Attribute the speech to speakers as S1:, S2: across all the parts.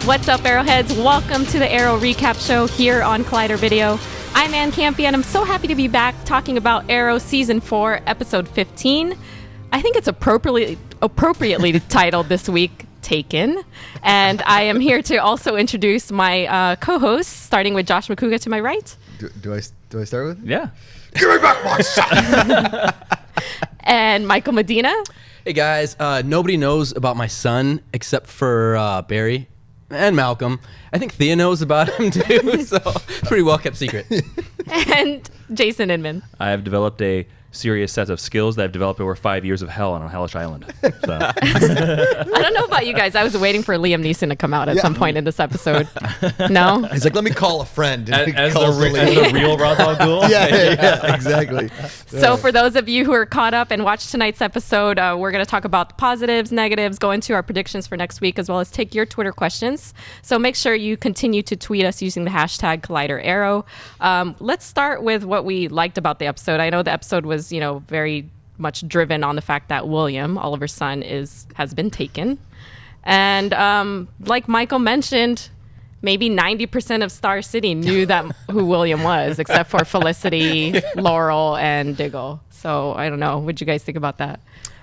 S1: What's up, Arrowheads? Welcome to the Arrow Recap Show here on Collider Video. I'm Ann Campea, and I'm so happy to be back talking about Arrow Season 4, Episode 15. I think it's appropriately titled this week, Taken. And I am here to also introduce my co-hosts, starting with Josh Macuga to my right.
S2: Do I start with?
S3: Yeah.
S2: Give me back my son!
S1: And Michael Medina.
S4: Hey guys, nobody knows about my son except for Barry and Malcolm. I think Thea knows about him too, so pretty well kept secret.
S1: And Jason Inman.
S3: I have developed a serious set of skills that I've developed over 5 years of hell on a hellish island. So.
S1: I don't know about you guys. I was waiting for Liam Neeson to come out at some point in this episode. No?
S2: He's like, let me call a friend. And
S3: As the real Ra's al Ghul?
S2: Yeah, exactly.
S1: So for those of you who are caught up and watched tonight's episode, we're going to talk about the positives, negatives, go into our predictions for next week, as well as take your Twitter questions. So make sure you continue to tweet us using the hashtag ColliderArrow. Let's start with what we liked about the episode. I know the episode was, very much driven on the fact that William, Oliver's son, has been taken. And like Michael mentioned, maybe 90% of Star City knew who William was, except for Felicity, Laurel, and Diggle. So I don't know. What'd you guys think about that?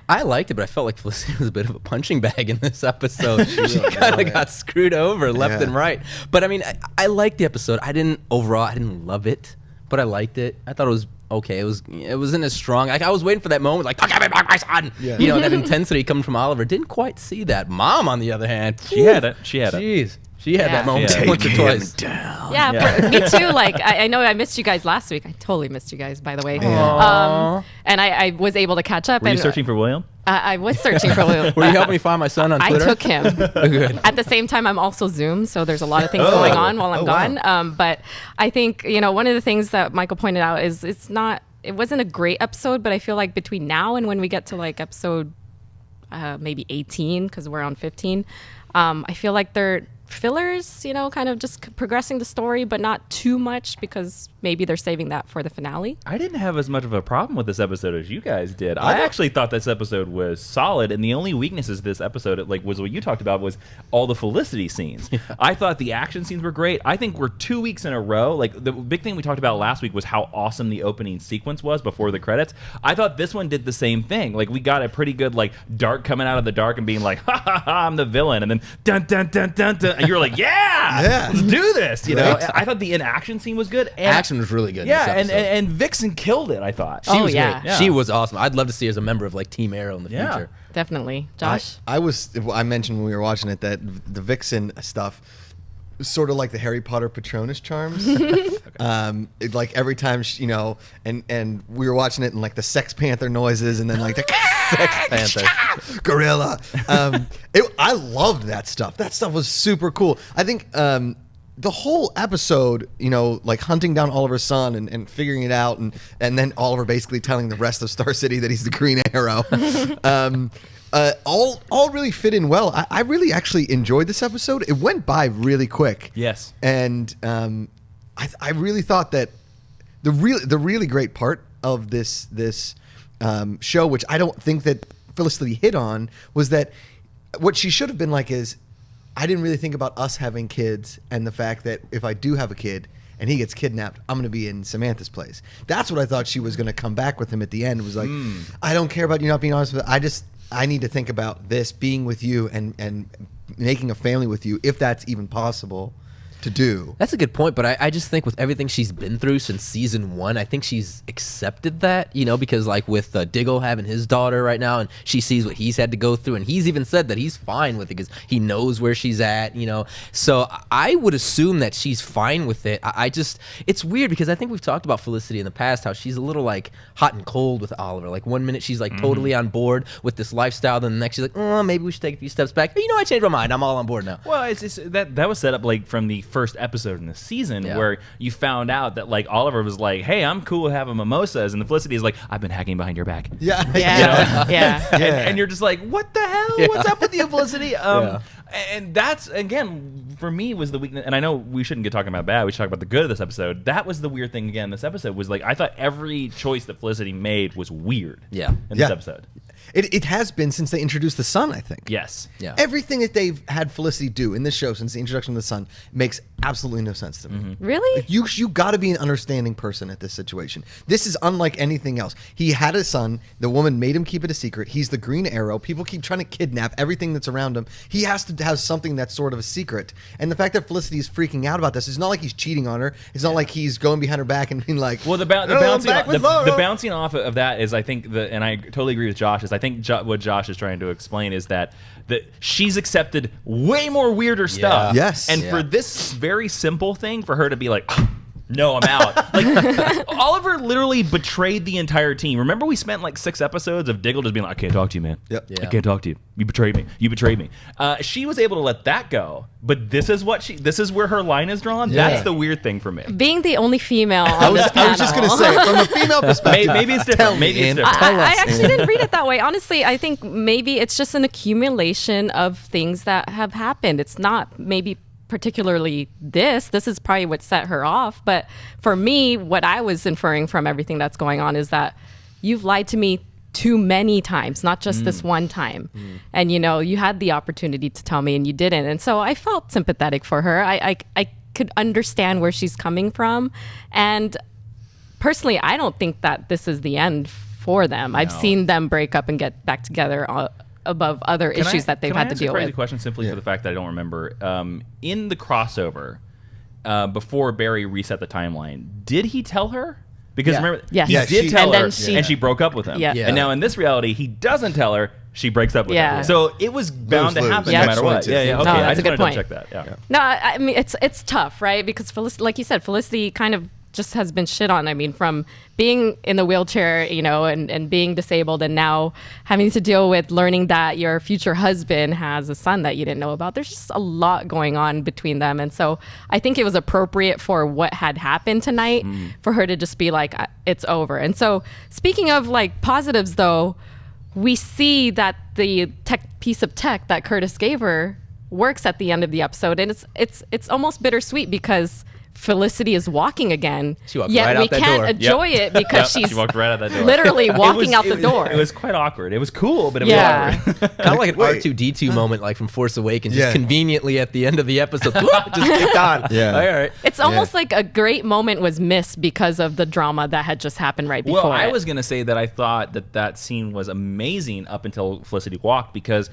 S4: I liked it, but I felt like Felicity was a bit of a punching bag in this episode. She kind of got screwed over left and right. But I mean, I liked the episode. I didn't love it, but I liked it. I thought it was okay. It wasn't as strong. I was waiting for that moment, like, give me back my son. Yeah. That intensity coming from Oliver. Didn't quite see that. Mom, on the other hand,
S3: she had it.
S4: Jeez. She had that moment once or twice.
S1: Yeah. Me too. Like, I know I missed you guys last week. I totally missed you guys, by the way. And I was able to catch up.
S3: Were you searching for William?
S1: I was searching for William.
S4: Were you helping me find my son on Twitter?
S1: I took him. Good. At the same time, I'm also Zoom, so there's a lot of things going on while I'm gone. Wow. But I think, one of the things that Michael pointed out is it wasn't a great episode, but I feel like between now and when we get to like episode maybe 18, because we're on 15, I feel like they're fillers, kind of just progressing the story, but not too much, because maybe they're saving that for the finale.
S3: I didn't have as much of a problem with this episode as you guys did. I actually thought this episode was solid, and the only weaknesses this episode, was what you talked about, was all the Felicity scenes. Yeah. I thought the action scenes were great. I think we're 2 weeks in a row. Like, the big thing we talked about last week was how awesome the opening sequence was before the credits. I thought this one did the same thing. Like, we got a pretty good, Darhk coming out of the dark and being like, ha ha ha, I'm the villain, and then dun dun dun dun dun, and you're like, yeah, let's do this. I thought the in-action scene was good. And
S4: action was really good.
S3: Yeah, and VIxen killed it, I thought.
S4: She was great. Yeah. She was awesome. I'd love to see her as a member of Team Arrow in the future.
S1: Definitely. Josh?
S2: I mentioned when we were watching it that the VIxen stuff was sort of like the Harry Potter Patronus charms. Every time, and we were watching it and the Sex Panther noises, and then the
S4: Sex Panther.
S2: Gorilla. I loved that stuff. That stuff was super cool. I think the whole episode, hunting down Oliver's son and figuring it out, and then Oliver basically telling the rest of Star City that he's the Green Arrow, all really fit in well. I really actually enjoyed this episode. It went by really quick.
S3: Yes.
S2: And I really thought that the really great part of this show, which I don't think that Felicity hit on, was that what she should have been like is, I didn't really think about us having kids and the fact that if I do have a kid and he gets kidnapped, I'm going to be in Samantha's place. That's what I thought she was going to come back with him at the end. It was like, I don't care about you not being honest with it. I need to think about this being with you and making a family with you, if that's even possible to do.
S4: That's a good point, but I just think with everything she's been through since season 1, I think she's accepted that, because with Diggle having his daughter right now, and she sees what he's had to go through, and he's even said that he's fine with it because he knows where she's at, So I would assume that she's fine with it. It's weird because I think we've talked about Felicity in the past, how she's a little hot and cold with Oliver. One minute she's totally on board with this lifestyle, then the next she's like, oh, maybe we should take a few steps back. I changed my mind. I'm all on board now.
S3: Well, it's that was set up from the first episode in the season, where you found out that Oliver was like, hey, I'm cool with having mimosas, and the Felicity is like, I've been hacking behind your back. And you're just like, what the hell? What's up with you, Felicity? And that's, again, for me, was the weakness. And I know we shouldn't get talking about bad. We should talk about the good of this episode. That was the weird thing, again, this episode was I thought every choice that Felicity made was weird in this episode.
S2: It has been since they introduced the sun, I think.
S3: Yes.
S4: Yeah.
S2: Everything that they've had Felicity do in this show since the introduction of the sun makes absolutely no sense to me.
S1: Really?
S2: Like, you got to be an understanding person at this situation. This is unlike anything else. He had a son. The woman made him keep it a secret. He's the Green Arrow. People keep trying to kidnap everything that's around him. He has to have something that's sort of a secret. And the fact that Felicity is freaking out about this, it's not like he's cheating on her. It's not like he's going behind her back and being like,
S3: Well, the bouncing off of that is, I think, and I totally agree with Josh, is I think what Josh is trying to explain is that she's accepted way more weirder stuff.
S2: Yes.
S3: And for this very simple thing, for her to be like, no, I'm out. Like, Oliver literally betrayed the entire team. Remember, we spent like 6 episodes of Diggle just being like, I can't talk to you, man.
S2: Yep.
S3: I can't talk to you. You betrayed me. You betrayed me. She was able to let that go, but this is where her line is drawn.
S2: Yeah.
S3: That's the weird thing for me.
S1: Being the only female on
S2: I was just going to say, from a female perspective.
S3: Maybe it's different. Maybe it's different.
S1: I actually didn't read it that way. Honestly, I think maybe it's just an accumulation of things that have happened. It's not maybe particularly this is probably what set her off, but for me, what I was inferring from everything that's going on is that you've lied to me too many times, not just this one time. And you had the opportunity to tell me and you didn't, and so I felt sympathetic for her. I could understand where she's coming from, and personally, I don't think that this is the end for them. I've seen them break up and get back together above other issues that they've had to deal with.
S3: Can I ask a crazy question simply for the fact that I don't remember? In the crossover, before Barry reset the timeline, did he tell her? Because remember,
S1: Yes.
S3: he did tell her,
S1: she-
S3: and she broke up with him.
S1: Yeah.
S3: And now in this reality, he doesn't tell her, she breaks up with
S1: Yeah.
S3: him. So it was bound to
S2: Lose-lose.
S3: happen
S1: Yeah.
S3: no matter what.
S2: Excellent.
S3: Yeah,
S2: No,
S3: okay.
S1: that's
S3: I
S1: a
S3: just
S1: good
S3: wanted
S1: point.
S3: to check that. Yeah.
S1: No, I mean it's tough, right? Because like you said, Felicity kind of just has been shit on. I mean, from being in the wheelchair, and being disabled, and now having to deal with learning that your future husband has a son that you didn't know about. There's just a lot going on between them, and so I think it was appropriate for what had happened tonight for her to just be like, it's over. And so, speaking of like positives, though, we see that the piece of tech that Curtis gave her works at the end of the episode, and it's almost bittersweet because Felicity is walking again,
S4: She walked
S1: yet
S4: right
S1: we
S4: out that
S1: can't
S4: door.
S1: enjoy it because she's
S3: She walked right out that door.
S1: literally walking out the door.
S3: It was quite awkward. It was cool, but it was
S1: Yeah.
S3: awkward.
S4: Kind of like an
S2: Wait.
S4: R2-D2 moment, like from Force Awakens,
S2: Yeah.
S4: just conveniently at the end of the episode, just kicked on.
S2: Yeah.
S4: All right.
S1: It's almost like a great moment was missed because of the drama that had just happened right before.
S3: Well, I
S1: it.
S3: was going to say that I thought that scene was amazing up until Felicity walked, because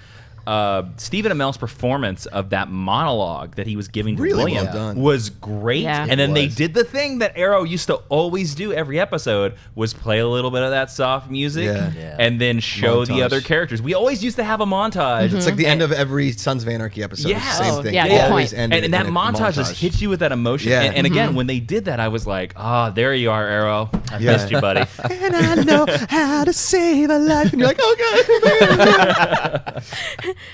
S3: Stephen Amell's performance of that monologue that he was giving to
S2: Really
S3: William
S2: well done.
S3: was great.
S1: Yeah.
S3: And then they
S2: was.
S3: did the thing that Arrow used to always do every episode, was play a little bit of that soft music
S2: Yeah.
S3: and then show the
S2: Montage.
S3: other characters. We always used to have a montage.
S2: It's like the end of every Sons of Anarchy episode.
S3: Yeah.
S2: It's the same
S1: Oh,
S2: thing.
S1: yeah,
S2: It
S1: good
S2: always
S1: point.
S2: ended
S3: And that
S2: in a
S3: montage just hits you with that emotion.
S2: Yeah.
S3: And again, when they did that, I was like, there you are, Arrow. I
S2: Yeah.
S3: missed you, buddy.
S2: And I know how to save a life. And you're like,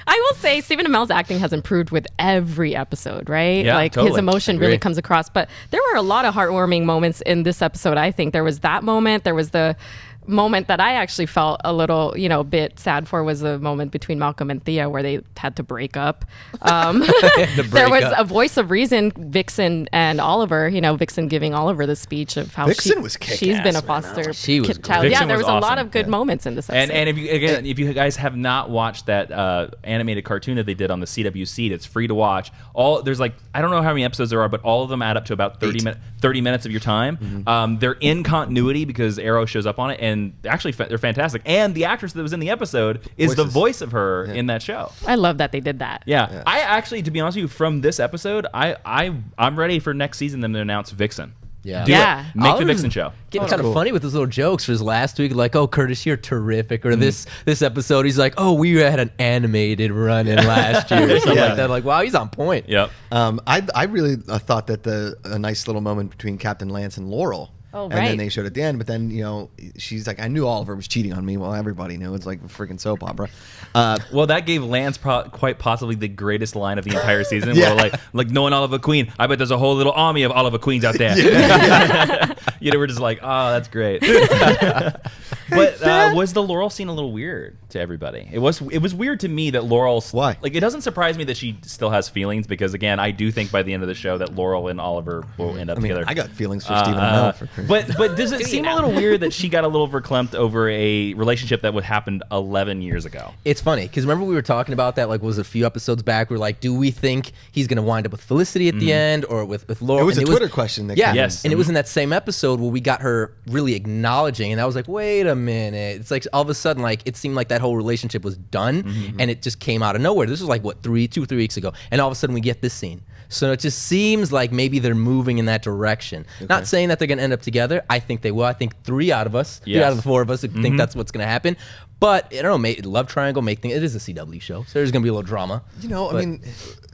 S1: I will say Stephen Amell's acting has improved with every episode, right?
S3: Yeah,
S1: like
S3: totally.
S1: his emotion
S4: Agree.
S1: really comes across. But there were a lot of heartwarming moments in this episode, I think. There was that moment. There was the moment that I actually felt a little, bit sad for, was the moment between Malcolm and Thea where they had to break up. There was a voice of reason, VIxen and Oliver, VIxen giving Oliver the speech of how
S2: VIxen was kick-ass,
S1: she's been a
S2: man.
S1: foster
S4: She was
S1: child.
S3: great.
S1: Yeah,
S3: VIxen
S1: there
S3: was
S1: was a lot
S3: awesome.
S1: of good moments in this episode.
S3: And if you guys have not watched that animated cartoon that they did on the CWC, it's free to watch. There's like, I don't know how many episodes there are, but all of them add up to about 30 minutes of your time. They're in continuity because Arrow shows up on it, and actually they're fantastic. And the actress that was in the episode is the
S2: Voices.
S3: voice of her in that show.
S1: I love that they did that.
S3: Yeah. I actually, to be honest with you, from this episode, I'm ready for next season them to announce VIxen.
S4: Yeah.
S3: Do
S1: Yeah.
S3: it. Make the
S4: Oliver's
S3: VIxen show.
S4: Getting kind of funny with his little jokes. For his last week, like, "Oh, Curtis, you're terrific," or this episode, he's like, "Oh, we had an animated run in last year," or something
S2: Yeah.
S4: like that. Like, wow, he's on point.
S3: Yep.
S2: I really thought that a nice little moment between Captain Lance and Laurel.
S1: Oh,
S2: And then
S1: right.
S2: they showed at the end, but then, she's like, I knew Oliver was cheating on me. Well, everybody knew. It's like a freaking soap opera.
S3: Well, that gave Lance quite possibly the greatest line of the entire season.
S2: Yeah.
S3: Where like knowing Oliver Queen, I bet there's a whole little army of Oliver Queens out there. We're just like, oh, that's great. But was the Laurel scene a little weird to everybody? It was weird to me that Laurel.
S2: Why?
S3: Like, it doesn't surprise me that she still has feelings because, again, I do think by the end of the show that Laurel and Oliver will end up together.
S2: I got feelings for Stephen Amell.
S3: But does it seem a little weird that she got a little verklempt over a relationship that would happened 11 years ago?
S4: It's funny because remember we were talking about that, like, was a few episodes back. We were like, do we think he's going to wind up with Felicity at the end or with Laurel?
S2: It was a Twitter question. That
S4: yeah,
S2: came
S3: Yes.
S4: and it was in that same episode where we got her really acknowledging, and I was like, wait a minute. It's like all of a sudden, like, it seemed like that whole relationship was done, and it just came out of nowhere. This was like, what, 2 or 3 weeks ago, and all of a sudden we get this scene. So it just seems like maybe they're moving in that direction. Not saying that they're going to end up together. I think they will. I think 3 out of us, 3 out of the 4 of us think that's what's going to happen. But I don't know, love triangle, make things. It is a CW show, so there's going to be a little drama.
S2: You know, I mean,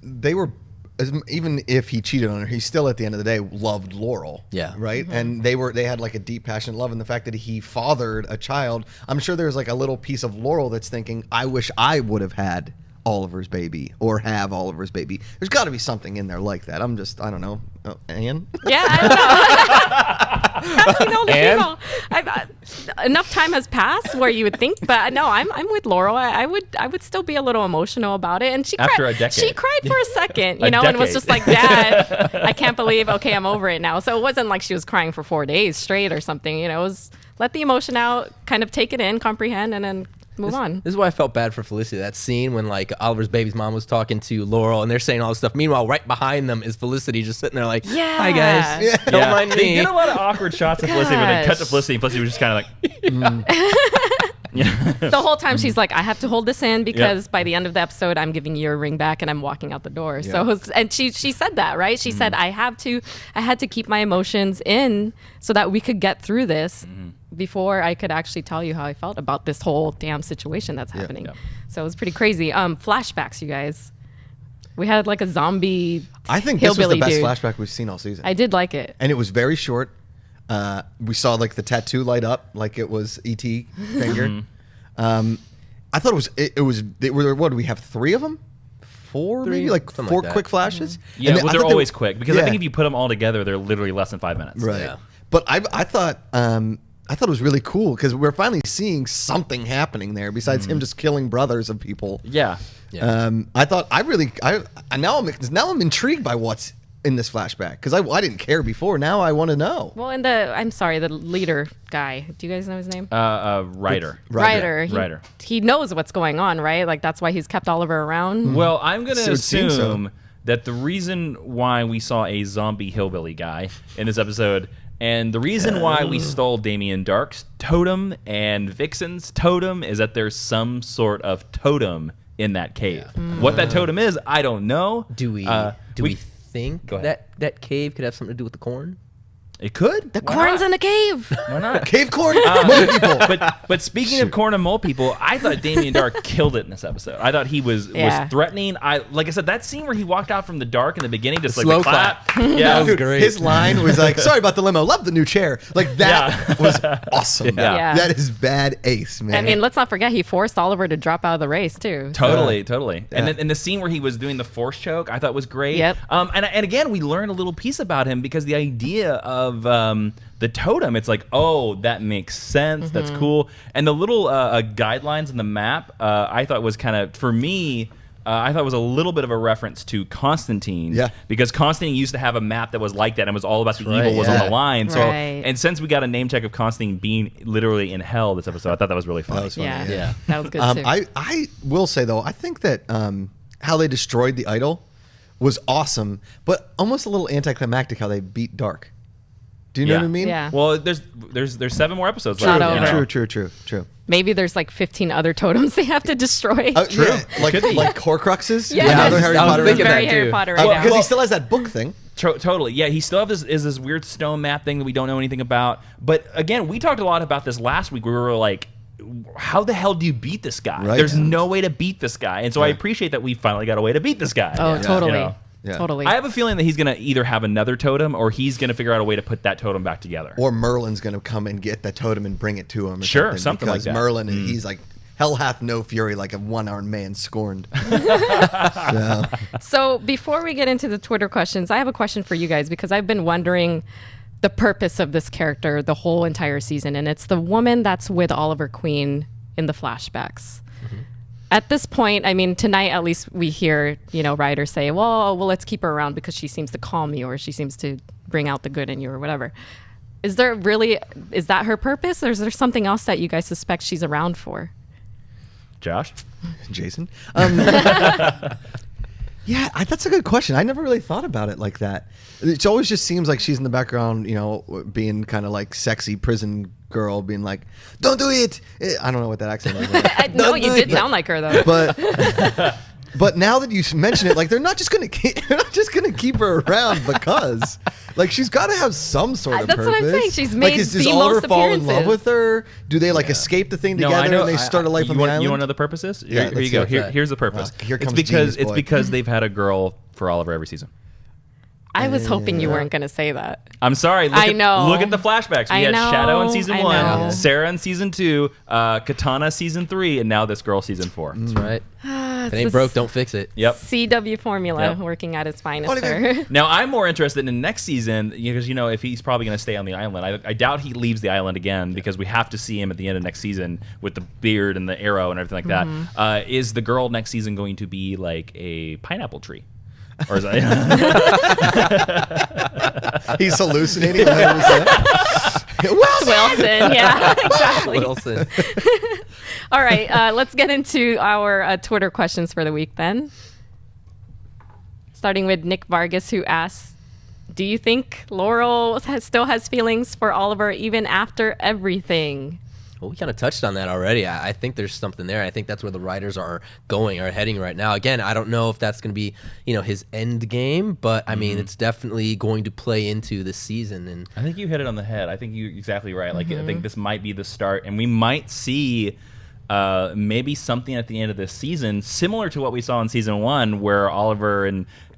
S2: they were. Even if he cheated on her, he still at the end of the day loved Laurel.
S4: Yeah.
S2: Right. And they had like a deep, passionate love, and the fact that he fathered a child, I'm sure there's like a little piece of Laurel that's thinking, I wish I would have had Oliver's baby or have Oliver's baby. There's got to be something in there like that. I don't know. Oh, Ann?
S1: Yeah, I don't know. That's the only female. Enough time has passed where you would think, but no, I'm with Laurel. I would still be a little emotional about it. And she
S3: After
S1: cried,
S3: a decade.
S1: She cried for a second,
S3: A
S1: and was
S3: decade.
S1: just like, Dad, I can't believe. Okay, I'm over it now. So it wasn't like she was crying for 4 days straight or something. It was let the emotion out, kind of take it in, comprehend, and then move on.
S4: This is why I felt bad for Felicity. That scene when like Oliver's baby's mom was talking to Laurel and they're saying all this stuff. Meanwhile, right behind them is Felicity just sitting there like,
S1: Yeah.
S4: hi guys.
S2: Yeah.
S4: Don't mind me.
S3: They did a lot of awkward shots of Felicity where they cut to
S1: Gosh.
S3: Felicity and Felicity was just kind of like,
S1: The whole time she's like, I have to hold this in because by the end of the episode, I'm giving you your ring back and I'm walking out the door. So it was, and she said that, right? She said, I had to keep my emotions in so that we could get through this before I could actually tell you how I felt about this whole damn situation that's happening.
S3: Yeah.
S1: So it was pretty crazy. Flashbacks, you guys. We had like a zombie
S2: I think this was the
S1: hillbilly
S2: best
S1: dude.
S2: flashback we've seen all season.
S1: I did like it.
S2: And it was very short. We saw like the tattoo light up like it was E.T. finger. I thought what do we have, 3 of them? 4 maybe? Like
S4: something
S2: 4
S4: like that.
S2: quick flashes?
S3: yeah,
S2: And
S3: well,
S2: I
S3: they're
S2: thought they
S3: always
S2: were-
S3: quick because I
S2: Yeah.
S3: think if you put them all together, they're literally less than 5 minutes.
S2: Right.
S4: Yeah.
S2: But I thought it was really cool because we're finally seeing something happening there besides him just killing brothers of people.
S3: Yeah.
S4: Yeah.
S2: Now I'm intrigued by what's in this flashback because I didn't care before. Now I want to know.
S1: Well, and the leader guy. Do you guys know his name?
S3: Ryder.
S1: Ryder.
S3: Ryder.
S1: He knows what's going on, right? Like that's why he's kept Oliver around.
S3: Well, I'm going
S2: So
S3: to
S2: it seems so.
S3: assume that the reason why we saw a zombie hillbilly guy in this episode and the reason why we stole Damien Dark's totem and VIxen's totem is that there's some sort of totem in that cave. What that totem is, I don't know.
S4: Do we think
S3: Go ahead.
S4: that cave could have something to do with the corn?
S3: It could.
S1: The corn's in the cave.
S3: Why not?
S2: Cave corn, mole people.
S3: But speaking of corn and mole people, I thought Damien Dark killed it in this episode. I thought he was threatening. Like I said, that scene where he walked out from the dark in the beginning, just like
S4: slow
S3: the clap.
S4: That
S3: Yeah,
S4: was great.
S2: His line was like, "Sorry about the limo. Love the new chair." Like that was awesome.
S1: Yeah.
S2: That is bad ace, man.
S1: I mean, let's not forget he forced Oliver to drop out of the race too.
S3: Totally.
S2: Yeah.
S3: And then in the scene where he was doing the force choke, I thought was great.
S1: Yep.
S3: And again, we learned a little piece about him because the idea of the totem, it's like, oh, that makes sense. That's cool. And the little guidelines in the map, I thought was kind of, for me, I thought it was a little bit of a reference to Constantine.
S2: Yeah.
S3: Because Constantine used to have a map that was like that and was all about the
S2: right,
S3: evil was on
S2: yeah.
S3: the line. So,
S1: Right.
S3: and since we got a name check of Constantine being literally in hell this episode, I thought that was really funny.
S2: That was funny.
S1: Yeah.
S2: Yeah.
S1: That was good too.
S2: I will say though, I think that how they destroyed the idol was awesome, but almost a little anticlimactic how they beat Dark. Do you know
S3: Yeah.
S2: what I mean?
S1: Yeah.
S3: Well, there's 7 more episodes
S1: Not
S3: left.
S1: over.
S2: True.
S1: Maybe there's like 15 other totems they have to destroy.
S2: True. Yeah, like Horcruxes.
S1: Yeah.
S2: Like other
S1: Yes.
S2: Harry
S4: I was
S2: Potter.
S4: thinking
S1: Very
S4: that
S1: Harry
S4: too.
S1: Potter right
S2: Because
S1: now.
S2: he still has that book thing.
S3: Totally. Yeah, he still has this weird stone map thing that we don't know anything about. But again, we talked a lot about this last week. We were like, how the hell do you beat this guy?
S2: Right.
S3: There's no way to beat this guy. And so I appreciate that we finally got a way to beat this guy.
S1: Oh, totally.
S3: You know?
S2: Yeah.
S1: Totally.
S3: I have a feeling that he's going to either have another totem or he's going to figure out a way to put that totem back together.
S2: Or Merlin's going to come and get the totem and bring it to him. Or
S3: Sure, something like
S2: because
S3: that.
S2: Merlin, he's like, hell hath no fury like a one-armed man scorned. So,
S1: So before we get into the Twitter questions, I have a question for you guys because I've been wondering the purpose of this character the whole entire season, and it's the woman that's with Oliver Queen in the flashbacks. At this point, I mean, tonight at least we hear, writers say, well, let's keep her around because she seems to calm you, or she seems to bring out the good in you, or whatever. Is that her purpose, or is there something else that you guys suspect she's around for?
S3: Josh?
S2: Jason? Yeah, that's a good question. I never really thought about it like that. It always just seems like she's in the background, being kind of like sexy prison girl, being like, "Don't do it." I don't know what that accent is.
S1: No, you did sound like her though.
S2: But now that you mention it, like they're not just gonna keep her around because, like, she's got to have some sort of purpose.
S1: That's what I'm saying. She's made
S2: does
S1: the
S2: Oliver
S1: most
S2: fall in love
S1: appearances.
S2: with her? Do they escape the thing together and they start a life on the island?
S3: You want to know the purpose is?
S2: Yeah,
S3: Here you go.
S2: let's
S3: Here's the purpose.
S2: Here comes
S3: it's because they've had a girl for Oliver every season.
S1: I was hoping you weren't going to say that.
S3: I'm sorry.
S1: I know.
S3: Look at the flashbacks. We had Shadow in season 1,
S1: know.
S3: Sarah in season 2, Katana season 3, and now this girl season 4.
S4: That's right. If it ain't broke, don't fix it.
S3: Yep.
S1: CW formula
S3: Yep.
S1: working at its finest there.
S3: Now, I'm more interested in next season because, if he's probably going to stay on the island. I doubt he leaves the island again because we have to see him at the end of next season with the beard and the arrow and everything like that. Is the girl next season going to be like a pineapple tree? Or is that...
S2: He's hallucinating.
S1: Wilson, yeah, exactly.
S4: Wilson.
S1: All right, let's get into our Twitter questions for the week then. Starting with Nick Vargas, who asks, do you think Laurel still has feelings for Oliver even after everything?
S4: Well, we kind of touched on that already. I think there's something there. I think that's where the writers are heading right now. Again, I don't know if that's going to be, his end game, but I mean, it's definitely going to play into the season. And
S3: I think you hit it on the head. I think you're exactly right. Like, I think this might be the start, and we might see maybe something at the end of this season similar to what we saw in season 1, where Oliver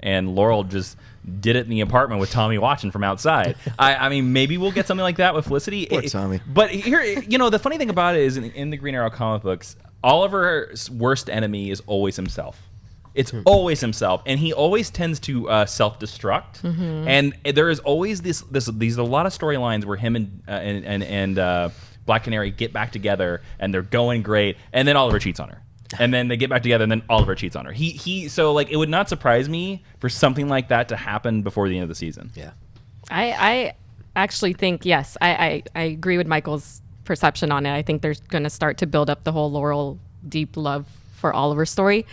S3: and Laurel just did it in the apartment with Tommy watching from outside. I mean, maybe we'll get something like that with Felicity.
S2: Poor Tommy.
S3: But here, the funny thing about it is in the Green Arrow comic books, Oliver's worst enemy is always himself. It's always himself, and he always tends to self-destruct. And there is always these a lot of storylines where him and Black Canary get back together, and they're going great, and then Oliver cheats on her. And then they get back together, and then Oliver cheats on her. So like, it would not surprise me for something like that to happen before the end of the season.
S4: yeah.
S1: I actually think, yes, I agree with Michael's perception on it. I think they're going to start to build up the whole Laurel deep love for Oliver story.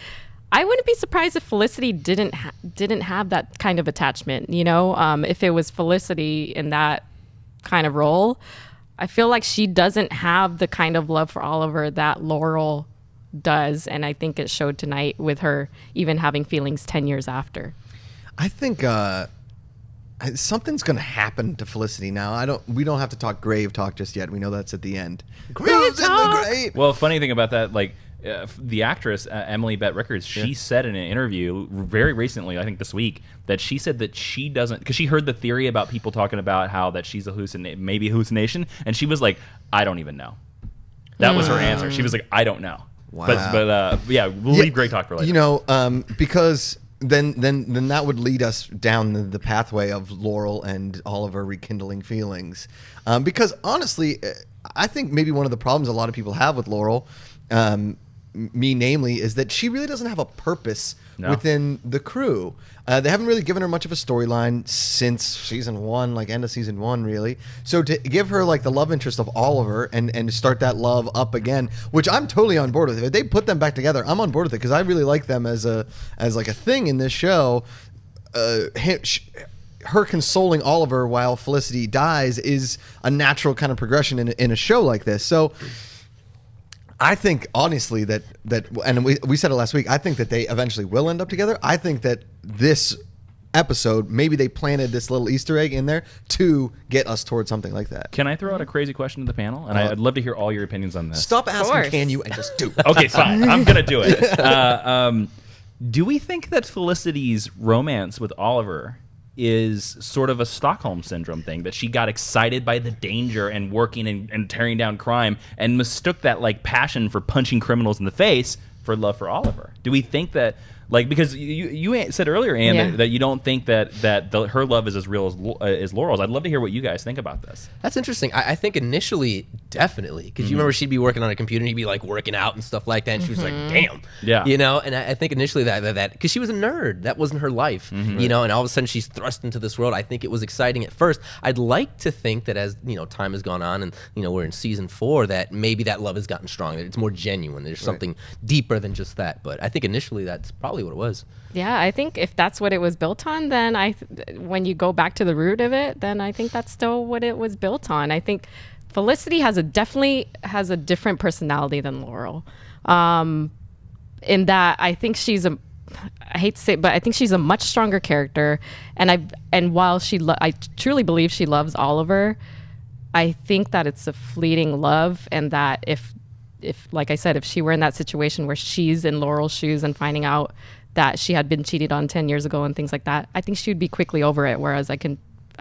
S1: I wouldn't be surprised if Felicity didn't have that kind of attachment, if it was Felicity in that kind of role. I feel like she doesn't have the kind of love for Oliver that Laurel does, and I think it showed tonight with her even having feelings 10 years after.
S2: I think something's going to happen to Felicity now. We don't have to talk grave talk just yet. We know that's at the end. Grave's in the grave.
S3: Well, funny thing about that, like the actress Emily Bett Rickards, she said in an interview very recently, I think this week, that she said that she doesn't, because she heard the theory about people talking about how that she's maybe a hallucination, and she was like, I don't even know. That was her answer. She was like, I don't know.
S2: Wow.
S3: But yeah, we'll leave great talk for later.
S2: Because then that would lead us down the pathway of Laurel and Oliver rekindling feelings. Because honestly, I think maybe one of the problems a lot of people have with Laurel, me namely, is that she really doesn't have a purpose within the crew. They haven't really given her much of a storyline since season 1, like end of season 1, really. So to give her like the love interest of Oliver and start that love up again, which I'm totally on board with. If they put them back together, I'm on board with it because I really like them as like a thing in this show. Her consoling Oliver while Felicity dies is a natural kind of progression in a show like this. So I think honestly that and we said it last week, I think that they eventually will end up together. I think that this episode, maybe they planted this little Easter egg in there to get us towards something like that.
S3: Can I throw out a crazy question to the panel? And I'd love to hear all your opinions on this.
S2: Stop asking,
S1: course.
S2: can you, and just do it.
S3: Okay, fine. I'm going to do it. Do we think that Felicity's romance with Oliver is sort of a Stockholm Syndrome thing, that she got excited by the danger and working and tearing down crime and mistook that like passion for punching criminals in the face for love for Oliver? Do we think that Like, because you said earlier, Ann,
S1: Yeah.
S3: that you don't think that her love is as real as Laurel's. I'd love to hear what you guys think about this.
S4: That's interesting. I think initially, definitely, because you remember she'd be working on a computer and he'd be like working out and stuff like that, and she was like, "Damn,"
S3: Yeah.
S4: you know. And I think initially that because she was a nerd, that wasn't her life, you know. And all of a sudden she's thrust into this world. I think it was exciting at first. I'd like to think that as time has gone on, and we're in season 4, that maybe that love has gotten stronger. That it's more genuine. There's something deeper than just that. But I think initially that's probably what it was.
S1: Yeah, I think if that's what it was built on, then when you go back to the root of it, then I think that's still what it was built on. I think Felicity definitely has a different personality than Laurel, in that I think I hate to say it, but I think she's a much stronger character. And while I truly believe she loves Oliver, I think that it's a fleeting love, and that if like I said, if she were in that situation where she's in Laurel's shoes and finding out that she had been cheated on 10 years ago and things like that, I think she would be quickly over it. Whereas I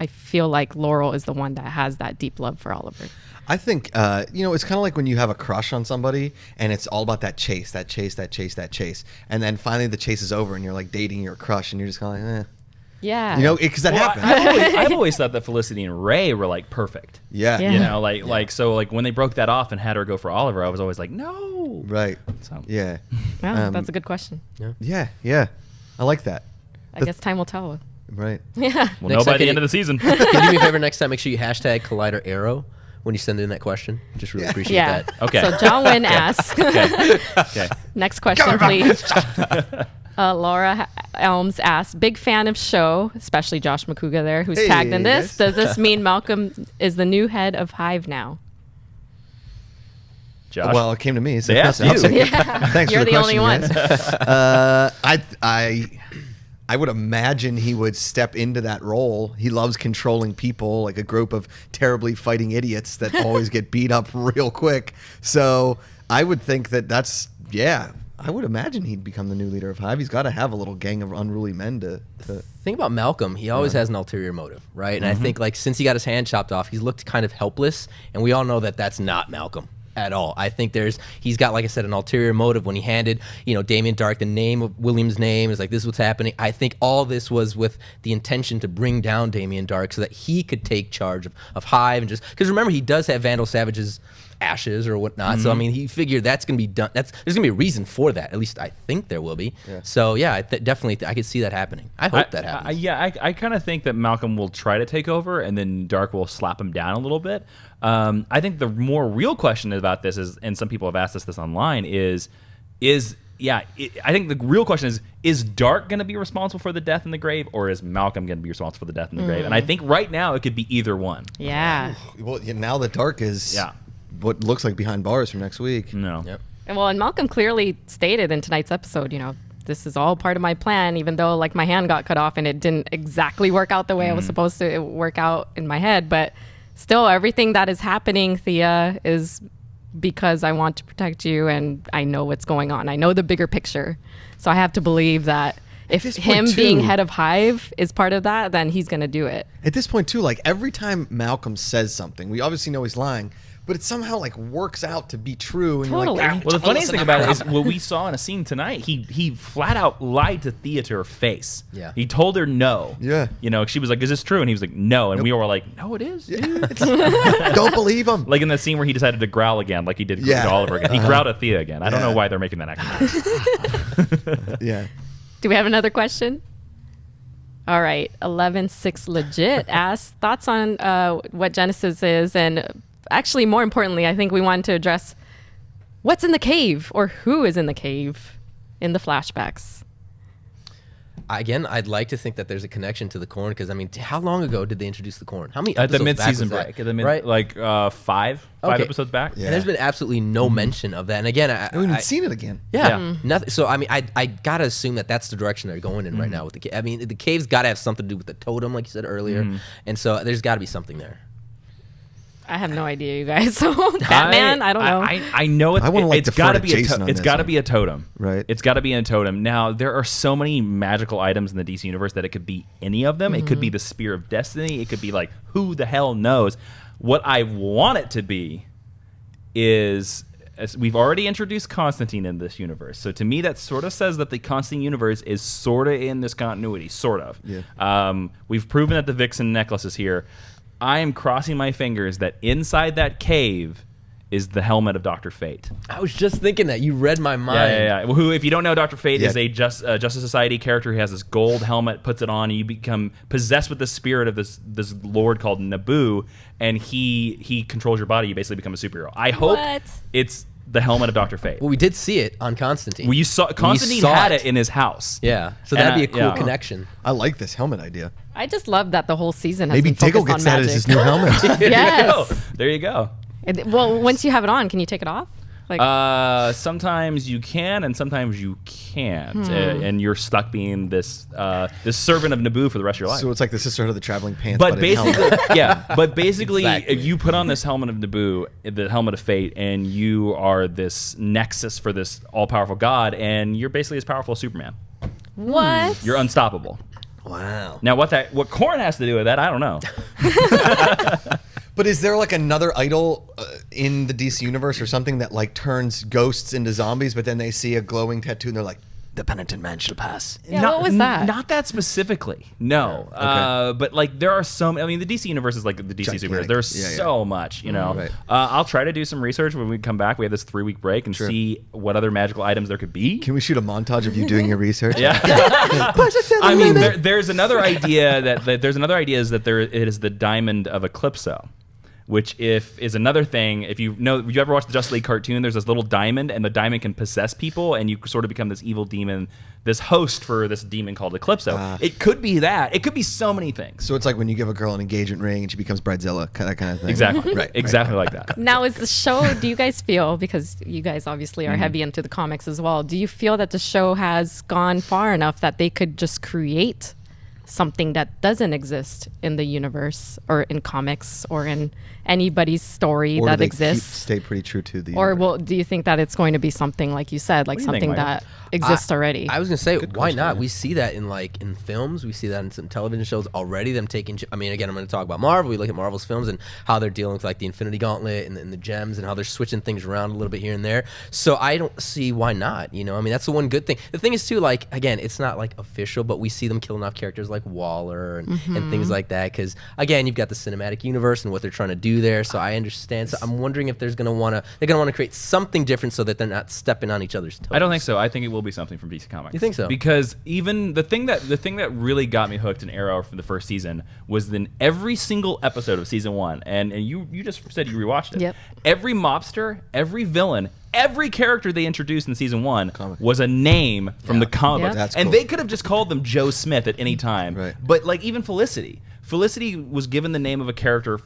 S1: feel like Laurel is the one that has that deep love for Oliver.
S2: I think, it's kind of like when you have a crush on somebody and it's all about that chase. And then finally the chase is over and you're like dating your crush and you're just kind of like, eh.
S1: Yeah.
S2: Because that happens.
S3: I've always thought that Felicity and Ray were like perfect.
S2: Yeah.
S1: Yeah.
S3: When they broke that off and had her go for Oliver, I was always like, no.
S2: Right.
S3: So.
S2: Yeah.
S1: Well, that's a good question.
S2: Yeah. I like that.
S1: I guess time will tell.
S2: Right.
S1: Yeah.
S3: We'll know by the end of the season.
S4: Can you do me a favor next time? Make sure you hashtag Collider Arrow when you send in that question. Just really appreciate that.
S3: Okay.
S1: So John Wynn asks.
S3: Okay.
S1: Next question, please. Laura Elms asks, big fan of show, especially Josh Macuga there, who's tagged in this.
S2: Yes.
S1: Does this mean Malcolm is the new head of HIVE now?
S3: Josh.
S2: Well, it came to me. So
S3: They asked
S2: I'll
S3: you.
S2: take it.
S1: Yeah.
S2: Thanks
S1: You're
S2: for the
S1: only one.
S2: I would imagine he would step into that role. He loves controlling people, like a group of terribly fighting idiots that always get beat up real quick. So I would think I would imagine he'd become the new leader of HIVE. He's got to have a little gang of unruly men to
S4: Think about Malcolm. He always has an ulterior motive, right? And I think since he got his hand chopped off, he's looked kind of helpless, and we all know that that's not Malcolm at all. I think he's got, like I said, an ulterior motive. When he handed Damien Darhk the name of William's name, is like, this is what's happening. I think all this was with the intention to bring down Damien Darhk so that he could take charge of HIVE, and just because remember, he does have Vandal Savage's ashes or whatnot. So I mean, he figured that's going to be done. There's going to be a reason for that. At least I think there will be. Yeah. So yeah, definitely I could see that happening. I hope that happens.
S3: I kind of think that Malcolm will try to take over, and then Darhk will slap him down a little bit. I think the more real question about this is, and some people have asked us this online, I think the real question is Darhk going to be responsible for the death in the grave, or is Malcolm going to be responsible for the death in the grave? And I think right now it could be either one.
S1: Yeah.
S2: Well, now that Darhk is what looks like behind bars for next week.
S3: No.
S4: Yep.
S1: Well, and Malcolm clearly stated in tonight's episode, this is all part of my plan, even though like my hand got cut off and it didn't exactly work out the way I was supposed to work out in my head. But still, everything that is happening, Thea, is because I want to protect you and I know what's going on. I know the bigger picture. So I have to believe that if him being head of HIVE is part of that, then he's going to do it.
S2: At this point, too, like every time Malcolm says something, we obviously know he's lying, but it somehow like works out to be true. And
S1: Totally.
S2: you're like,
S3: Well, the funniest thing about it is what we saw in a scene tonight. He flat out lied to Thea to her face.
S4: Yeah.
S3: He told her no.
S2: Yeah.
S3: She was like, "Is this true?" And he was like, "No." And we all were like, "No, it is, dude."
S2: don't believe him.
S3: Like in the scene where he decided to growl again, like he did to Oliver again. He growled at Thea again. I don't know why they're making that action.
S2: Yeah.
S1: Do we have another question? All right. 11-6 Legit asks thoughts on what Genesis is, and actually, more importantly, I think we wanted to address what's in the cave, or who is in the cave in the flashbacks.
S4: Again, I'd like to think that there's a connection to the corn, because I mean, how long ago did they introduce the corn? How many
S3: At the
S4: episodes back
S3: mid-season
S4: was that?
S3: break. At the
S4: right?
S3: like 5
S4: Okay.
S3: episodes back.
S2: Yeah.
S4: And there's been absolutely no mention of that. And again,
S2: I haven't even seen it again.
S3: Yeah.
S4: nothing. So I mean, I gotta assume that that's the direction they're going in right now with the cave. I mean, the cave's got to have something to do with the totem, like you said earlier, and so there's got to be something there.
S1: I have no idea, you guys. So Batman, I don't know.
S3: I know
S2: I wanna, like,
S3: it's
S2: defer
S3: got to
S2: to
S3: be
S2: Jason on
S3: it's
S2: this
S3: got to
S2: one.
S3: be a totem.
S2: Right.
S3: It's got to be a totem. Now, there are so many magical items in the DC universe that it could be any of them. It could be the Spear of Destiny. It could be like, who the hell knows? What I want it to be is we've already introduced Constantine in this universe. So to me, that sort of says that the Constantine universe is sort of in this continuity, sort of.
S2: Yeah.
S3: We've proven that the VIxen necklace is here. I am crossing my fingers that inside that cave is the helmet of Dr. Fate.
S4: I was just thinking that. You read my mind.
S3: Yeah. Well, who, if you don't know, Dr. Fate is a Justice Society character who has this gold helmet, puts it on, and you become possessed with the spirit of this lord called Naboo, and he controls your body. You basically become a superhero. I hope it's the helmet of Dr. Fate.
S4: Well, we did see it on Constantine.
S3: Well, you saw Constantine had it in his house.
S4: Yeah, so that'd be a cool connection.
S2: I like this helmet idea.
S1: I just love that the whole season has
S2: Maybe
S1: been focused
S2: Diggle
S1: on
S2: gets that
S1: magic.
S2: as his new helmet.
S1: Yes.
S3: There you go.
S1: Well, once you have it on, can you take it off? Like,
S3: sometimes you can, and sometimes you can't, and you're stuck being this servant of Naboo for the rest of your life.
S2: So it's like the Sisterhood of the Traveling Pants.
S3: But basically,
S4: Exactly.
S3: you put on this helmet of Naboo, the helmet of fate, and you are this nexus for this all-powerful god, and you're basically as powerful as Superman.
S1: what?
S3: You're unstoppable.
S2: Wow.
S3: Now, what Korn has to do with that, I don't know.
S2: But is there like another idol in the DC universe or something that like turns ghosts into zombies, but then they see a glowing tattoo and they're like, the penitent man shall pass?
S1: Yeah, what was that?
S3: Not that specifically. No.
S2: Okay.
S3: But like there are so many. I mean, the DC universe is like the DC superheroes. There's so much, you know.
S2: Right.
S3: I'll try to do some research when we come back. We have this 3-week break and see what other magical items there could be.
S2: Can we shoot a montage of you doing your research?
S3: Yeah. I mean, there's another idea that is that it is the diamond of Eclipso. Which is another thing. If you ever watched the Justice League cartoon, there's this little diamond, and the diamond can possess people, and you sort of become this evil demon, this host for this demon called Eclipso. It could be that. It could be so many things.
S2: So it's like when you give a girl an engagement ring and she becomes Bridezilla, that kind of thing.
S3: Exactly.
S2: Right.
S3: Exactly like that.
S1: Now, is the show, do you guys feel, because you guys obviously are heavy into the comics as well, do you feel that the show has gone far enough that they could just create something that doesn't exist in the universe or in comics or in anybody's story
S2: Or
S1: that
S2: do they
S1: exists?
S2: stay pretty true to the
S1: Or
S2: universe?
S1: do you think that it's going to be something like you said, like
S3: What do you think,
S1: something
S3: Mike?
S1: that exists already?
S4: I was gonna say, why
S2: question,
S4: not?
S2: yeah.
S4: We see that in films. We see that in some television shows already. Them taking. I mean, again, I'm going to talk about Marvel. We look at Marvel's films and how they're dealing with like the Infinity Gauntlet and the gems and how they're switching things around a little bit here and there. So I don't see why not. You know, I mean, that's the one good thing. The thing is too, like again, it's not like official, but we see them killing off characters like Waller and things like that. Because again, you've got the cinematic universe and what they're trying to do there. So I understand. So I'm wondering if they're going to want to create something different so that they're not stepping on each other's toes.
S3: I don't think so. I think it will be something from DC Comics.
S4: You think so?
S3: Because even the thing that really got me hooked in Arrow from the first season was in every single episode of season 1, and you just said you rewatched it.
S1: Yep.
S3: Every mobster, every villain, every character they introduced in season 1 was a name from the comic
S1: Yeah.
S3: book.
S2: That's
S3: and
S2: cool.
S3: they could have just called them Joe Smith at any time.
S2: Right.
S3: But like even Felicity was given the name of a character,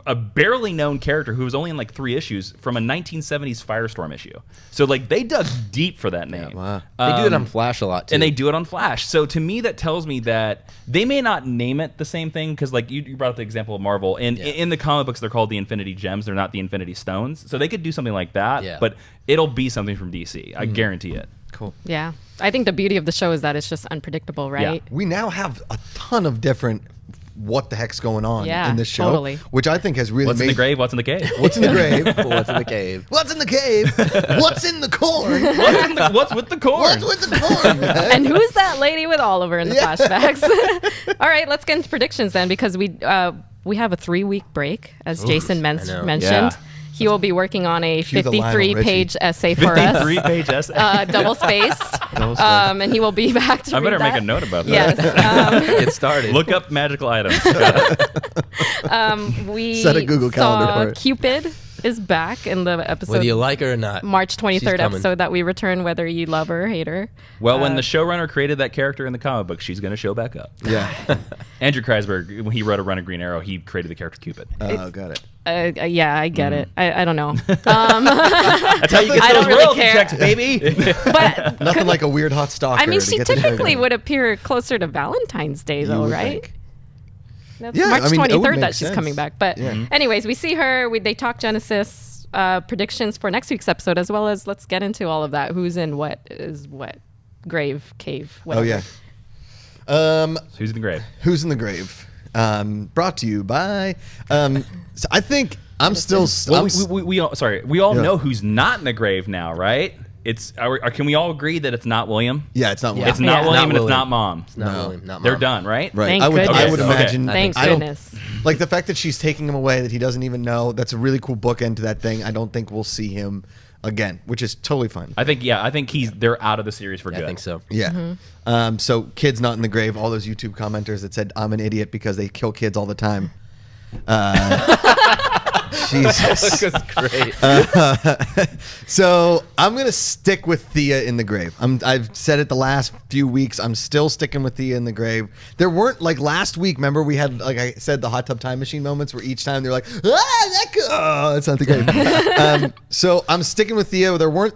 S3: a barely known character who was only in like 3 issues from a 1970s Firestorm issue. So like they dug deep for that name.
S2: Wow.
S4: They do it on Flash a lot too.
S3: And they do it on Flash. So to me, that tells me that they may not name it the same thing because, like you brought up the example of Marvel. And in the comic books, they're called the Infinity Gems. They're not the Infinity Stones. So they could do something like that.
S4: Yeah.
S3: But it'll be something from DC. I guarantee it.
S2: Cool.
S1: Yeah. I think the beauty of the show is that it's just unpredictable, right?
S2: We now have a ton of different what the heck's going on
S1: Yeah,
S2: in this show,
S1: totally.
S2: which I think has really
S3: What's
S2: made
S3: in the grave? What's in the cave?
S2: What's in the grave?
S4: What's in the cave?
S2: What's in the cave? What's in the corn?
S3: What's with the corn?
S2: What's with the corn? man?
S1: And who's that lady with Oliver in the flashbacks? All right, let's get into predictions then, because we have a 3-week break, as Jason
S4: I know.
S1: mentioned.
S3: Yeah.
S1: He will be working on a
S2: Cue the Lionel
S1: 53-page essay for us,
S3: 53-page essay.
S1: double-spaced, and he will be back to
S3: I
S1: read
S3: better make
S1: that.
S3: a note about that.
S1: Yes.
S4: Get started.
S3: Look up magical items.
S1: We
S2: Set a Google calendar
S1: saw
S2: for it.
S1: Cupid is back in the episode.
S4: Whether you like her or not.
S1: March 23rd
S4: coming.
S1: episode that we return, whether you love her or hate her.
S3: Well, when the showrunner created that character in the comic book, she's going to show back up.
S2: Yeah.
S3: Andrew Kreisberg, when he wrote A Run of Green Arrow, he created the character Cupid.
S2: Oh, got it.
S1: Yeah, I get it. I don't know.
S3: That's how you get
S1: I
S3: those
S1: don't really
S3: royalty
S1: care.
S3: checks, baby.
S1: But
S2: Nothing like a weird hot stalker.
S1: I mean,
S2: to
S1: she
S2: get the
S1: typically
S2: sugar.
S1: would appear closer to Valentine's Day, though,
S2: would
S1: right?
S2: think.
S1: That's
S2: Yeah,
S1: March
S2: I mean, it would
S1: 23rd
S2: make
S1: that she's
S2: sense.
S1: coming back. But anyways, we see her. They talk Genesis predictions for next week's episode, as well as let's get into all of that. Who's in what is what? Grave, cave,
S2: Oh,
S1: whatever.
S2: yeah.
S3: Who's in the grave?
S2: Who's in the grave? Brought to you by. So I think I'm still.
S3: Well, we all, sorry, we all
S2: Yeah.
S3: know who's not in the grave now, right? Can we all agree that it's not William?
S2: Yeah, it's not.
S4: Yeah.
S3: It's not
S1: Yeah.
S3: William
S4: Not
S3: and it's
S4: William.
S3: not Mom.
S4: It's not
S2: No.
S4: William, not
S3: They're
S4: Mom.
S3: done, right?
S2: Right.
S1: Thank
S2: I would
S1: goodness.
S2: imagine.
S1: Thank
S2: I don't-
S1: goodness.
S2: Like the fact that she's taking him away, that he doesn't even know. That's a really cool bookend to that thing. I don't think we'll see him again, which is totally fine.
S3: I think they're out of the series for
S4: Yeah,
S3: good.
S4: I think so.
S2: Yeah. So kids not in the grave. All those YouTube commenters that said I'm an idiot because they kill kids all the time. Jesus.
S4: That's great.
S2: So I'm gonna stick with Thea in the grave. I've said it the last few weeks. I'm still sticking with Thea in the grave. There weren't like last week. Remember we had, like I said, the hot tub time machine moments where each time they're like, that's not the grave. So I'm sticking with Thea. There weren't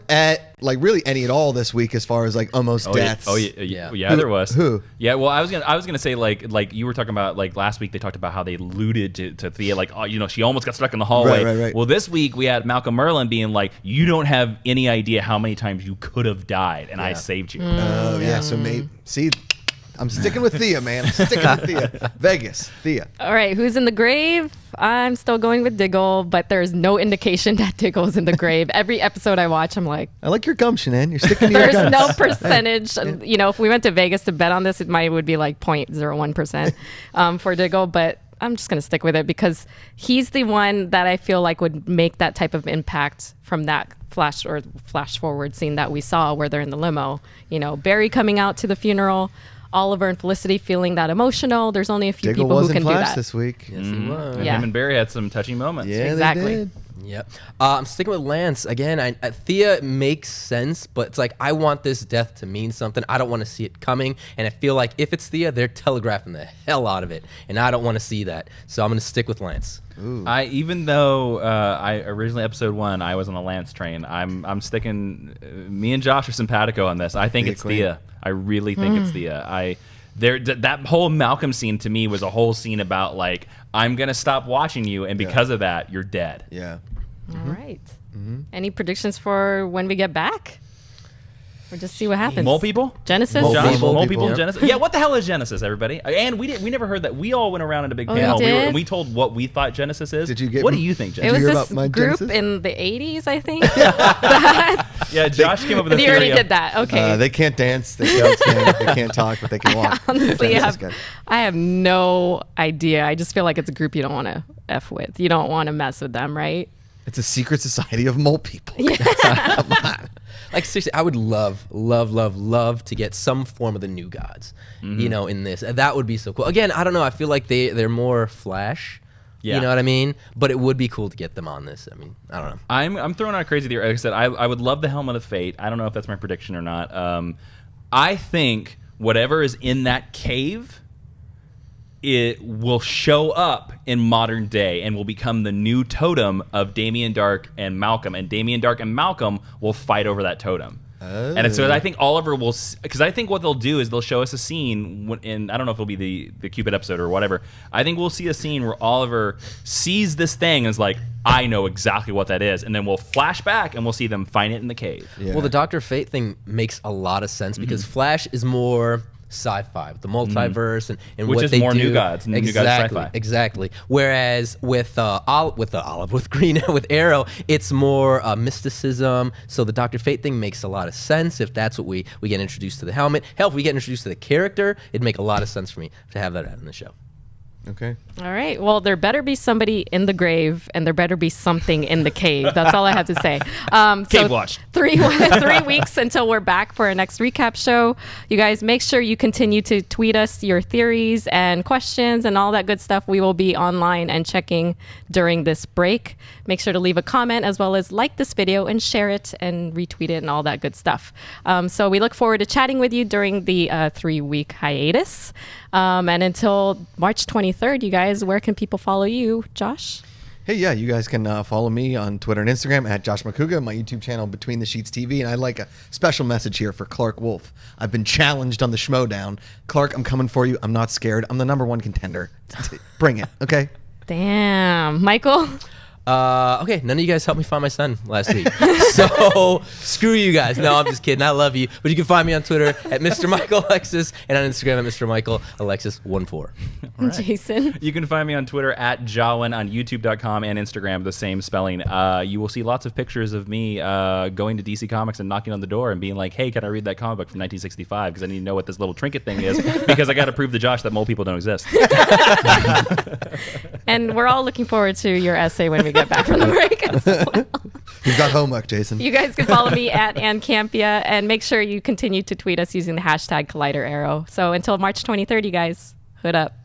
S2: really any at all this week as far as like almost deaths.
S3: Yeah, there was.
S2: Who?
S3: Yeah, well, I was gonna say like you were talking about, like last week they talked about how they alluded to Thea, like, oh, she almost got stuck in the hallway.
S2: Right.
S3: Well, this week we had Malcolm Merlyn being like, you don't have any idea how many times you could have died, and I saved you.
S2: Oh yeah. So maybe see. I'm sticking with Thea, man. I'm sticking with Thea. Vegas, Thea.
S1: All right, who's in the grave? I'm still going with Diggle, but there's no indication that Diggle's in the grave. Every episode I watch, I'm like,
S2: I like your gumption, Ann. You're sticking to your
S1: there's
S2: guns.
S1: no percentage. If we went to Vegas to bet on this, would be like 0.01% for Diggle, but I'm just going to stick with it because he's the one that I feel like would make that type of impact from that flash forward scene that we saw where they're in the limo. Barry coming out to the funeral, Oliver and Felicity feeling that emotional. There's only a few
S2: Diggle
S1: people who
S2: was in
S1: can do
S2: Flash
S1: that.
S2: this week.
S4: Yes, he was.
S3: And
S1: Yeah.
S3: him and Barry had some touching moments.
S2: Yeah,
S1: Exactly.
S2: They did.
S4: Yep. I'm sticking with Lance again. Thea makes sense, but it's like I want this death to mean something. I don't want to see it coming, and I feel like if it's Thea, they're telegraphing the hell out of it, and I don't want to see that. So I'm going to stick with Lance.
S3: Even though I originally episode 1 I was on the Lance train, I'm sticking. Me and Josh are simpatico on this. I think
S2: Thea
S3: it's
S2: Queen.
S3: Thea. I really think it's Thea. That whole Malcolm scene to me was a whole scene about like, I'm gonna stop watching you, and because of that, you're dead.
S2: Yeah.
S1: All right. Any predictions for when we get back? Or just see what happens.
S3: Mole people?
S1: Genesis?
S2: Mole
S3: Josh,
S2: people.
S3: mole people in
S2: Yeah.
S3: Genesis? Yeah, what the hell is Genesis, everybody? And we never heard that. We all went around in a big
S1: Oh, you
S3: panel.
S1: did?
S3: And we told what we thought Genesis is.
S2: Did you get-
S3: What do you think,
S1: It
S3: Genesis?
S1: was
S2: hear
S1: this
S2: about my
S1: group
S2: Genesis?
S1: in the 80s, I think.
S3: Yeah, Josh came up with a
S1: You
S3: theory.
S1: already
S3: of-
S1: did that. Okay.
S2: They can't dance. They can't stand. They can't talk, but they can walk.
S1: Honestly,
S2: Genesis guy.
S1: I have no idea. I just feel like it's a group you don't want to F with. You don't want to mess with them, right?
S2: It's a secret society of mole people. Come on.
S4: Like seriously, I would love to get some form of the new gods, in this. That would be so cool. Again, I don't know. I feel like they're more Flash.
S3: Yeah.
S4: You know what I mean? But it would be cool to get them on this. I mean, I don't know.
S3: I'm throwing out a crazy theory. Like I said, I would love the Helmet of Fate. I don't know if that's my prediction or not. I think whatever is in that cave, it will show up in modern day and will become the new totem of Damien Darhk and Malcolm. And Damien Darhk and Malcolm will fight over that totem. And so I think Oliver will, because I think what they'll do is they'll show us a scene in, I don't know if it'll be the Cupid episode or whatever. I think we'll see a scene where Oliver sees this thing and is like, I know exactly what that is. And then we'll flash back and we'll see them find it in the cave.
S2: Yeah.
S4: Well, the Dr. Fate thing makes a lot of sense because Flash is more sci-fi, the multiverse and
S3: Which
S4: what
S3: is
S4: they
S3: more
S4: do.
S3: New Gods, New Gods
S4: exactly,
S3: sci-fi.
S4: exactly. Whereas with Green, with Arrow, it's more mysticism. So the Dr. Fate thing makes a lot of sense if that's what we get introduced to the helmet. Hell, if we get introduced to the character, it'd make a lot of sense for me to have that in the show.
S2: Okay.
S1: All right. Well, there better be somebody in the grave, and there better be something in the cave. That's all I have to say.
S3: Cave watch.
S1: 3 weeks until we're back for our next recap show. You guys, make sure you continue to tweet us your theories and questions and all that good stuff. We will be online and checking during this break. Make sure to leave a comment as well as like this video and share it and retweet it and all that good stuff. So we look forward to chatting with you during the 3-week hiatus. And until March 23rd, you guys, where can people follow you, Josh?
S2: Hey, yeah, you guys can follow me on Twitter and Instagram at Josh Macuga, my YouTube channel Between the Sheets TV, and I'd like a special message here for Clark Wolf. I've been challenged on the Schmodown. Clark, I'm coming for you. I'm not scared. I'm the #1 contender. Bring it, okay?
S1: Damn. Michael?
S4: Okay, none of you guys helped me find my son last week. So screw you guys. No, I'm just kidding. I love you. But you can find me on Twitter at Mr. Michael Alexis and on Instagram at Mr. Michael Alexis 14.
S3: Right.
S1: Jason.
S3: You can find me on Twitter at Jawin, on YouTube.com and Instagram, the same spelling. You will see lots of pictures of me going to DC Comics and knocking on the door and being like, hey, can I read that comic book from 1965? Because I need to know what this little trinket thing is because I got to prove to Josh that mole people don't exist.
S1: And we're all looking forward to your essay when we get back from the break as well.
S2: You've got homework, Jason.
S1: You guys can follow me at Ann Campea, and make sure you continue to tweet us using the hashtag Collider Arrow. So until March 23rd, you guys, hood up.